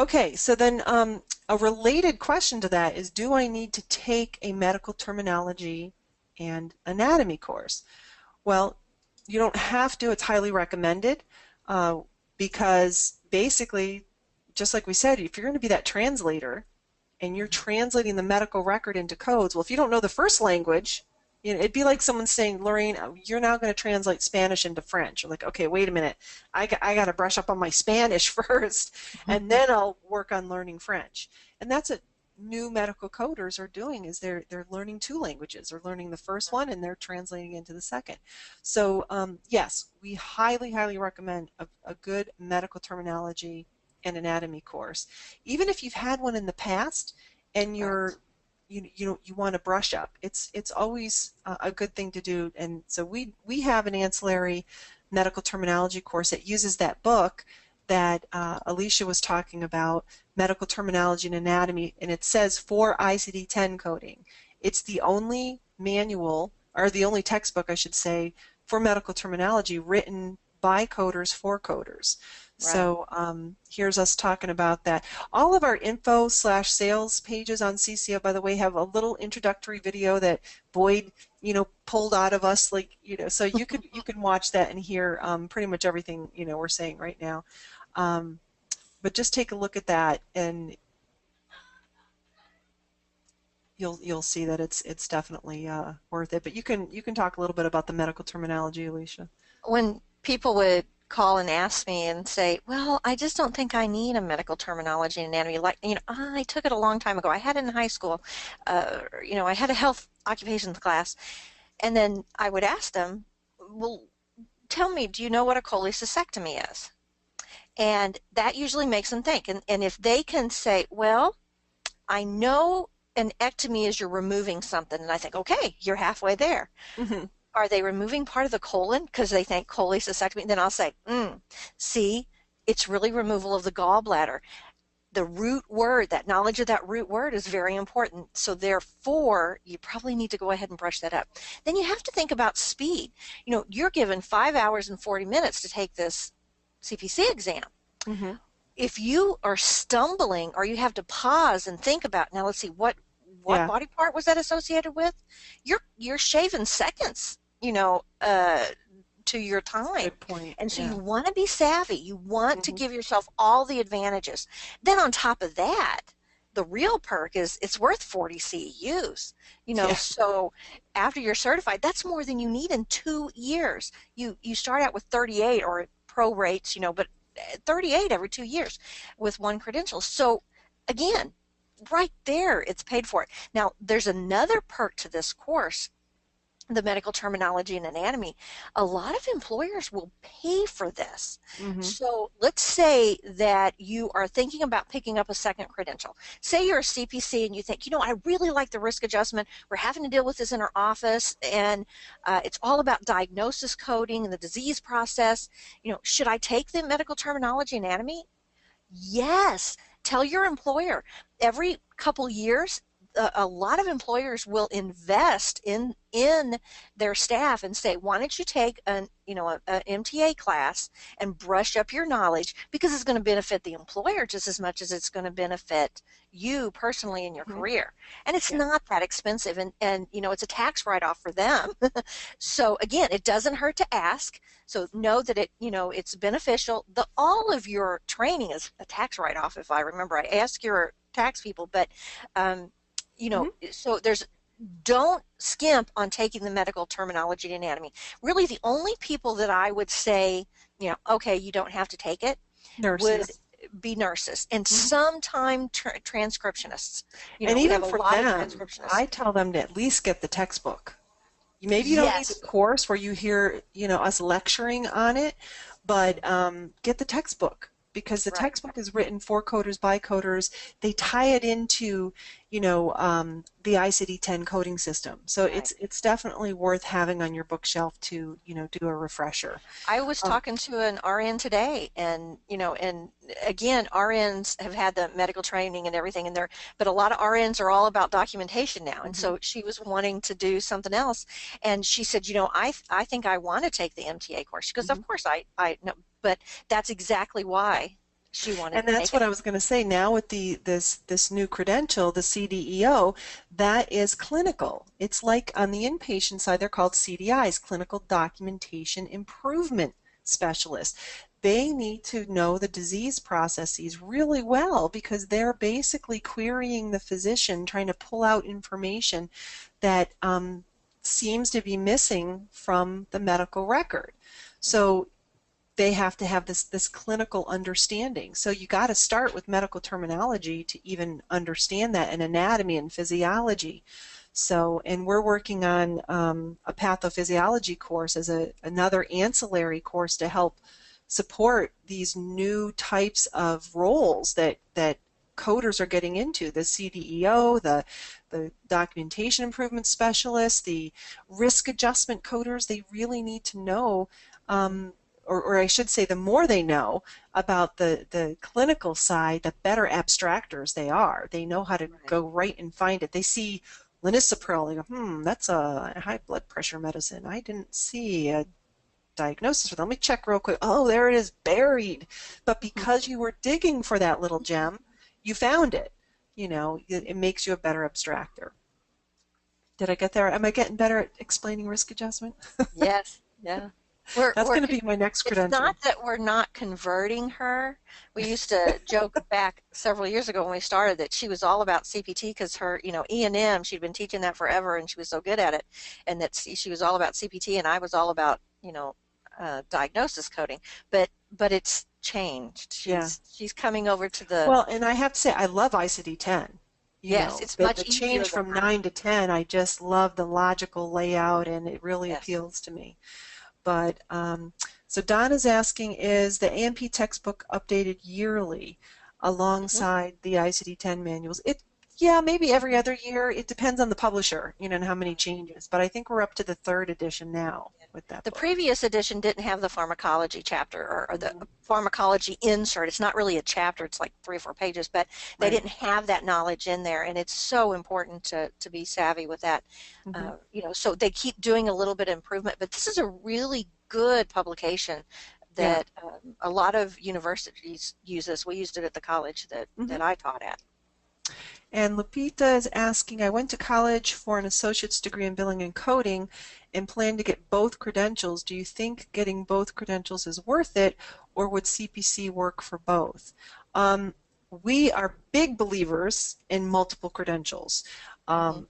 Okay, so then a related question to that is, do I need to take a medical terminology and anatomy course? Well, you don't have to. It's highly recommended uh, because basically, just like we said, if you're going to be that translator and you're translating the medical record into codes, well, if you don't know the first language, it'd be like someone saying, Lorraine, you're now going to translate Spanish into French. You're like, okay, wait a minute. I got to brush up on my Spanish first, and then I'll work on learning French. And that's what new medical coders are doing, is they're learning two languages. They're learning the first one and they're translating into the second. So yes, we highly, highly recommend a good medical terminology and anatomy course. Even if you've had one in the past and you want to brush up, it's always a good thing to do. And so we have an ancillary medical terminology course that uses that book that Alicia was talking about, Medical Terminology and Anatomy, and it says for ICD-10 coding. It's the only manual, or the only textbook, I should say, for medical terminology written by coders for coders. Right. So here's us talking about that. All of our info/sales pages on CCO, by the way, have a little introductory video that Boyd, pulled out of us, so you can watch that and hear pretty much everything we're saying right now. But just take a look at that, and you'll see that it's definitely worth it. But you can talk a little bit about the medical terminology, Alicia. When people would call and ask me and say, well, I just don't think I need a medical terminology and anatomy. Like, I took it a long time ago. I had it in high school. I had a health occupations class. And then I would ask them, well, tell me, do you know what a cholecystectomy is? And that usually makes them think. And if they can say, well, I know an ectomy is you're removing something, and I think, okay, you're halfway there. Mm-hmm. Are they removing part of the colon because they think cholecystectomy? Then I'll say, see, it's really removal of the gallbladder. The root word, that knowledge of that root word is very important. So therefore, you probably need to go ahead and brush that up. Then you have to think about speed. You're given 5 hours and 40 minutes to take this CPC exam. Mm-hmm. If you are stumbling or you have to pause and think about, now let's see, what Yeah. body part was that associated with? You're shaving seconds, to your time. Good point. And so Yeah. you want to be savvy. You want to Mm-hmm. give yourself all the advantages. Then on top of that, the real perk is it's worth 40 CEUs. Yeah. So after you're certified, that's more than you need in 2 years. You start out with 38 or pro rates, but 38 every 2 years with one credential. So again, right there, it's paid for it. Now, there's another perk to this course, the medical terminology and anatomy. A lot of employers will pay for this. Mm-hmm. So let's say that you are thinking about picking up a second credential. Say you're a CPC and you think, I really like the risk adjustment. We're having to deal with this in our office, and it's all about diagnosis coding and the disease process. Should I take the medical terminology and anatomy? Yes. Tell your employer. Every couple years, a lot of employers will invest in their staff and say, why don't you take an MTA class and brush up your knowledge, because it's going to benefit the employer just as much as it's going to benefit you personally in your Mm-hmm. career. And it's Yeah. not that expensive, and it's a tax write-off for them. So again, it doesn't hurt to ask. So know that it's beneficial. All of your training is a tax write-off, if I remember. I ask your tax people, but so don't skimp on taking the medical terminology and anatomy. Really, the only people that I would say, okay, you don't have to take it, would Nurses. be nurses and Mm-hmm. sometime transcriptionists. And We have even a for lot of them, transcriptionists. I tell them to at least get the textbook. Maybe you don't need the Yes. course where you hear, us lecturing on it, but get the textbook, because the Right. textbook is written for coders by coders. They tie it into, the ICD-10 coding system. So Right. it's definitely worth having on your bookshelf to, do a refresher. I was Um, talking to an RN today, and again, RNs have had the medical training and everything in there, but a lot of RNs are all about documentation now. And mhm. so she was wanting to do something else, and she said, I think I want to take the MTA course. She goes, Mhm. of course I know, but that's exactly why. she wanted And to that's take what it. I was going to say. Now with this new credential, the CDEO, that is clinical. It's like on the inpatient side, they're called CDIs, Clinical Documentation Improvement Specialists. They need to know the disease processes really well because they're basically querying the physician, trying to pull out information that seems to be missing from the medical record. So they have to have this clinical understanding. So you got to start with medical terminology to even understand that, and anatomy and physiology. So, and we're working on a pathophysiology course as another ancillary course to help support these new types of roles that coders are getting into, the CDEO, the documentation improvement specialist, the risk adjustment coders. They really need to know or I should say, the more they know about the clinical side, the better abstractors they are. They know how to Right. go right and find it. They see Linisopril, they go, that's a high blood pressure medicine. I didn't see a diagnosis for that. Let me check real quick. Oh, there it is, buried. But because you were digging for that little gem, you found it. It makes you a better abstractor. Did I get there? Am I getting better at explaining risk adjustment? Yes, yeah. We're That's we're going to con- be my next it's credential. not that we're not converting her. We used to joke back several years ago when we started that she was all about CPT because her, E&M, she'd been teaching that forever and she was so good at it, and that she was all about CPT and I was all about, diagnosis coding. But it's changed. Yeah. She's coming over to the Well, and I have to say, I love ICD-10. yes, it's The much easier change than from her. 9 to 10, I just love the logical layout, and it really Yes. appeals to me. But so Donna's asking, is the AMP textbook updated yearly Hmm. alongside the ICD-10 manuals? Yeah, maybe every other year. It depends on the publisher, and how many changes. But I think we're up to the third edition now with that The book. previous edition didn't have the pharmacology chapter or the Mhm. pharmacology insert. It's not really a chapter, it's like 3 or 4 pages, but they Right. didn't have that knowledge in there. And it's so important to be savvy with that. Hmm. So they keep doing a little bit of improvement, but this is a really good publication Yeah. that a lot of universities use this. We used it at the college that Hmm. I taught at. And Lupita is asking, I went to college for an associate's degree in billing and coding and plan to get both credentials. Do you think getting both credentials is worth it, or would CPC work for both? We are big believers in multiple credentials. Hmm. Um,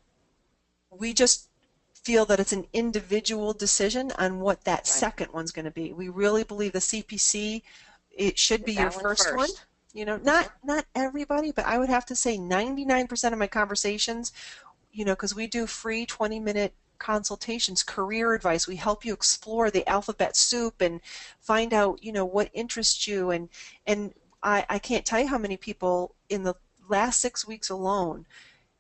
we just feel that it's an individual decision on what that Right. second one's going to be. We really believe the CPC, it should be Get your that one first one. first. Not everybody, but I would have to say 99% of my conversations, because we do free 20-minute consultations, career advice. We help you explore the alphabet soup and find out, what interests you. And I can't tell you how many people in the last 6 weeks alone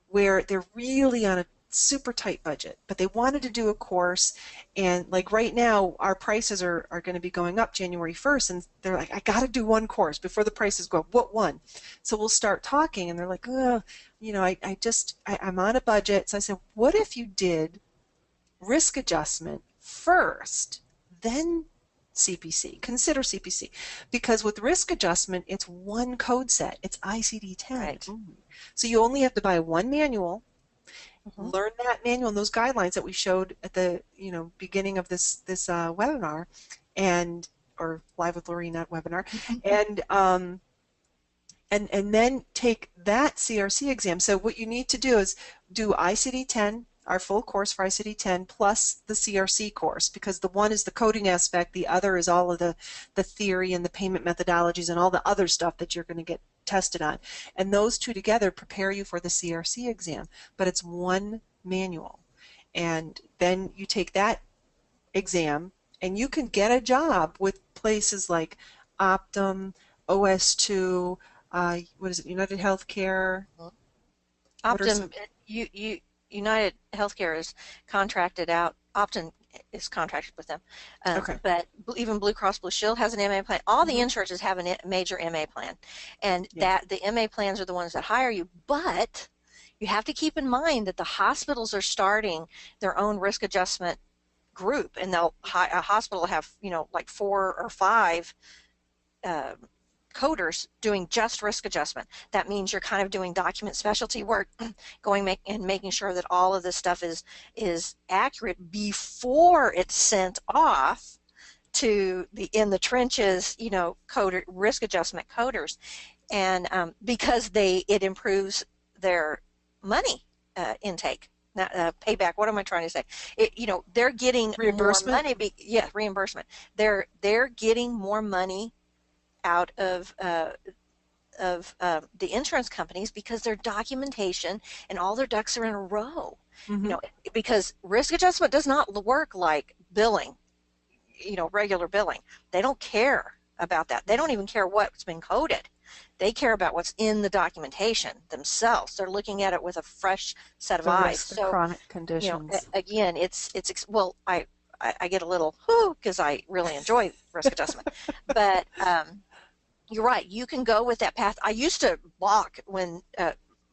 where they're really on a super tight budget, but they wanted to do a course, and like right now our prices are going to be going up January 1st, and they're like, I got to do one course before the prices go up. What one? So we'll start talking, and they're like, I'm on a budget. So I said, what if you did risk adjustment first, then CPC? Consider CPC, because with risk adjustment, it's one code set. It's ICD-10. Right. So you only have to buy one manual, Hmm. learn that manual and those guidelines that we showed at the beginning of this webinar, and or live with Lorena webinar, and and then take that CRC exam. So what you need to do is do ICD-10, our full course for ICD-10, plus the CRC course, because the one is the coding aspect, the other is all of the theory and the payment methodologies and all the other stuff that you're going to get tested on. And those two together prepare you for the CRC exam, but it's one manual. And then you take that exam and you can get a job with places like Optum, OS2, what is it, United Healthcare? What are some? Optum, United Healthcare is contracted out. Optum is contracted with them, Okay. but even Blue Cross Blue Shield has an MA plan. All the Hmm. insurances have a major MA plan, and Yeah. that the MA plans are the ones that hire you. But you have to keep in mind that the hospitals are starting their own risk adjustment group, and a hospital have like 4 or 5 uh, coders doing just risk adjustment. That means you're kind of doing document specialty work, and making sure that all of this stuff is accurate before it's sent off to the in the trenches, coder risk adjustment coders, and because it improves their money intake. Payback. What am I trying to say? They're getting more money. Reimbursement. They're getting more money out of the insurance companies because their documentation and all their ducks are in a row. Mm-hmm. Because risk adjustment does not work like billing, regular billing. They don't care about that. They don't even care what's been coded. They care about what's in the documentation themselves. They're looking at it with a fresh set of eyes. So chronic conditions. Again, I get a little because I really enjoy risk adjustment, but you're right. You can go with that path. I used to balk when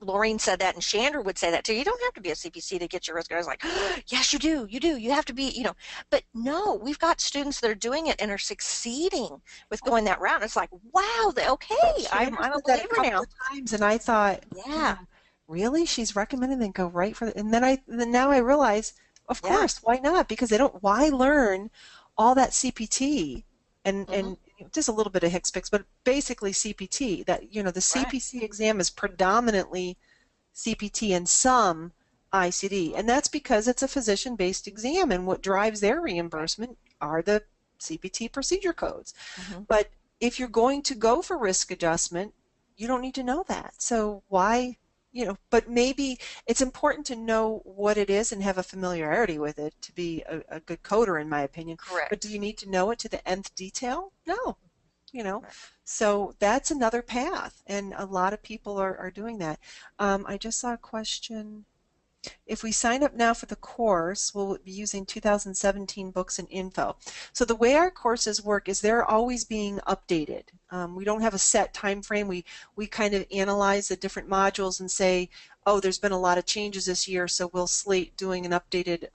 Laureen said that, and Chandra would say that too. You don't have to be a CPC to get your risk. I was like, yes, you do. You do. You have to be, But no, we've got students that are doing it and are succeeding with going that route. And it's like, wow, okay, I'm a believer now. Times, and I thought, yeah, really, she's recommending they go right for it. And then now I realize, of course, why not? Because why learn all that CPT and just a little bit of HCPCS, but basically CPT. That the CPC exam is predominantly CPT and some ICD, and that's because it's a physician-based exam, and what drives their reimbursement are the CPT procedure codes. But if you're going to go for risk adjustment, you don't need to know that. So why? But maybe it's important to know what it is and have a familiarity with it to be a good coder, in my opinion. Correct. But do you need to know it to the nth detail? No. So that's another path, and a lot of people are doing that. I just saw a question. If we sign up now for the course, we'll be using 2017 books and info. So the way our courses work is they're always being updated. We don't have a set time frame. We kind of analyze the different modules and say, oh, there's been a lot of changes this year, so we'll slate doing an updated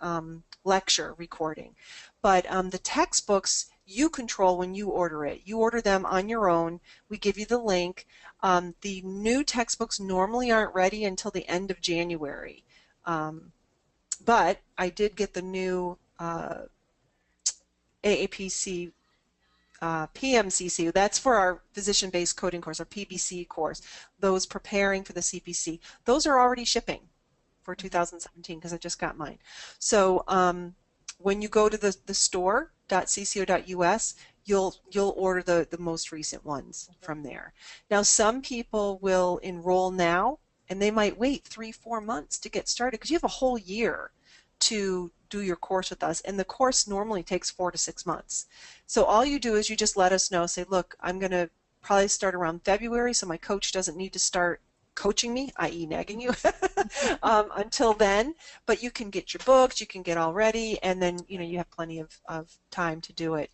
lecture recording. But the textbooks, you control when you order it. You order them on your own. We give you the link. The new textbooks normally aren't ready until the end of January. But I did get the new AAPC PMCC. That's for our physician-based coding course, our PBC course. Those preparing for the CPC. Those are already shipping for 2017 because I just got mine. So when you go to the store.cco.us, you'll order the most recent ones from there. Now some people will enroll now, and they might wait 3-4 months to get started because you have a whole year to do your course with us, and the course normally takes 4 to 6 months. So all you do is you just let us know, say, look, I'm going to probably start around February, so my coach doesn't need to start coaching me, i.e. nagging you, until then. But you can get your books, you can get all ready, and then you have plenty of time to do it.